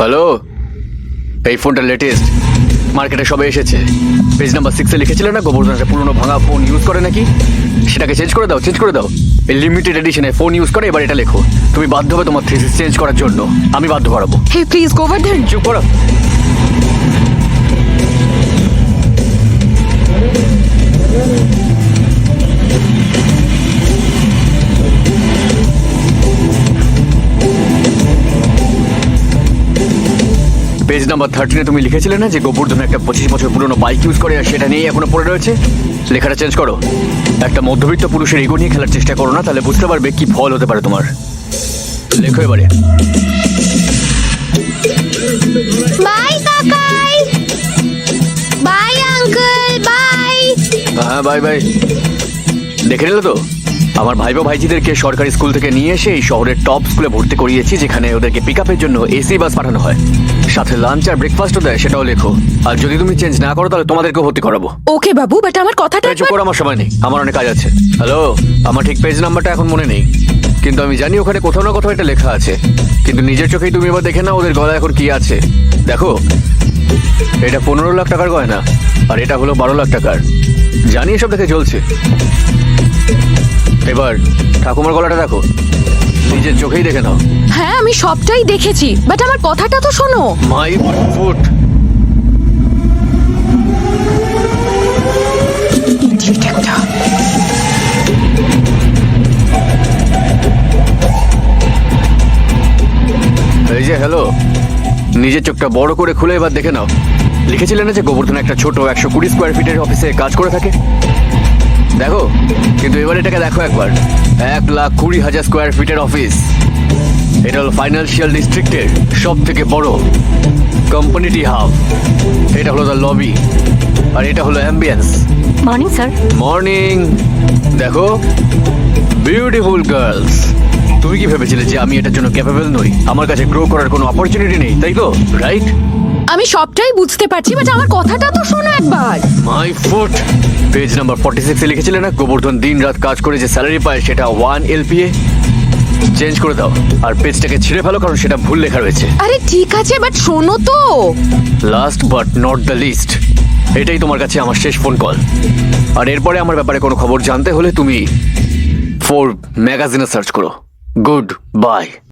Hello, এই ফোনটা latest, মার্কেটে সবে এসেছে। পেজ নাম্বার 6-এ লিখেছিলে না গোবর্ধন একটা পুরনো ভাঙা ফোন ইউজ করে নাকি? সেটাকে চেঞ্জ করে দাও। এই লিমিটেড এডিশনে ফোন ইউজ করে এবার এটা লেখো। তুমি বাধ্য হবে তোমার থিসিস চেঞ্জ করার জন্য, আমি বাধ্য করাবো। হে প্লিজ গোবর্ধন। চুপ করো। পেজ নাম্বার 13-এ তুমি লিখেছিলে না যে গোবর্ধন একটা 25 বছর পুরনো বাইক ইউজ করে আর সেটা নিয়ে এখনো পড়ে রয়েছে? লেখাটা চেঞ্জ করো। একটা মধ্যবিত্ত পুরুষের ইগো নিয়ে খেলার চেষ্টা করো না, তাহলে বুঝতে পারবে কি ফল হতে পারে তোমার। লেখো এবারে। বাই কাকাই, বাই আঙ্কেল, বাই। হ্যাঁ বাই বাই। দেখে নিলে তো, আমার ভাইপো ভাইজিদেরকে সরকারি স্কুল থেকে নিয়ে এসে এই শহরের টপ স্কুলে ভর্তি করিয়েছি, যেখানে ওদেরকে পিক আপের জন্য এসি বাস পাঠানো হয়, সাথে লাঞ্চ আর ব্রেকফাস্টও দেয়, সেটাও লেখো। আর যদি তুমি চেঞ্জ না করো তাহলে তোমাদেরকেও ভর্তি করাবো। ওকে বাবু, বাট আমার কথাটা চুপ করো, আমার সময় নেই, আমার অনেক কাজ আছে। হ্যালো, আমার ঠিক পেজ নাম্বারটা এখন মনে নেই, কিন্তু আমি জানি ওখানে কোথাও না কোথাও এটা লেখা আছে। কিন্তু নিজের চোখেই তুমি এবার দেখে না ওদের গলায় এখন কি আছে। দেখো, এটা 15 লাখ টাকার গয়না আর এটা হলো 12 লাখ টাকার। জানি এসব দেখে চলছে। এবার ঠাকুমার গলাটা দেখো, নিজের চোখেই দেখে নাও। হ্যাঁ আমি সবটাই দেখেছি, বাট আমার কথাটা তো শোনো। My foot. এই যে হ্যালো, নিজের চোখটা বড় করে খুলে এবার দেখে নাও। লিখেছিলেন না যে গোবর্ধন একটা ছোট 120 স্কোয়ার ফিটের অফিসে কাজ করে থাকে? দেখো, কিন্তু এবার এটাকে দেখো একবার, 1,20,000 স্কোয়ার ফিটের অফিস। এটা হলো ফাইন্যান্সিয়াল ডিস্ট্রিক্টের সব থেকে বড় কোম্পানিটি হাব। এটা হলো দ্য লবি আর এটা হলো অ্যাম্বিয়েন্স। Morning sir. মর্নিং। দেখো, বিউটিফুল গার্লস। তুমি কি ভেবেছিলে যে আমি এটার জন্য ক্যাপেবল নই? আমার কাছে গ্রো করার কোনো অপরচুনিটি নেই, তাই তো? রাইট? আমি সবটাই বুঝতে পারছি, বাট আমার কথাটা তো শোনো একবার। My foot. পেজ নাম্বার 46-এ লিখেছিলে না গোবর্ধন দিন রাত কাজ করে যে স্যালারি পায় সেটা 1 LPA? চেঞ্জ করে দাও আর পেজটাকে ছিঁড়ে ফেলো, কারণ সেটা ভুল লেখা রয়েছে। আরে ঠিক আছে, বাট শোনো তো। Last but not the least, এটাই তোমার কাছে আমার শেষ ফোন কল। আর এরপরে আমার ব্যাপারে কোনো খবর জানতে হলে তুমি 4 ম্যাগাজিনে সার্চ করো। Good bye.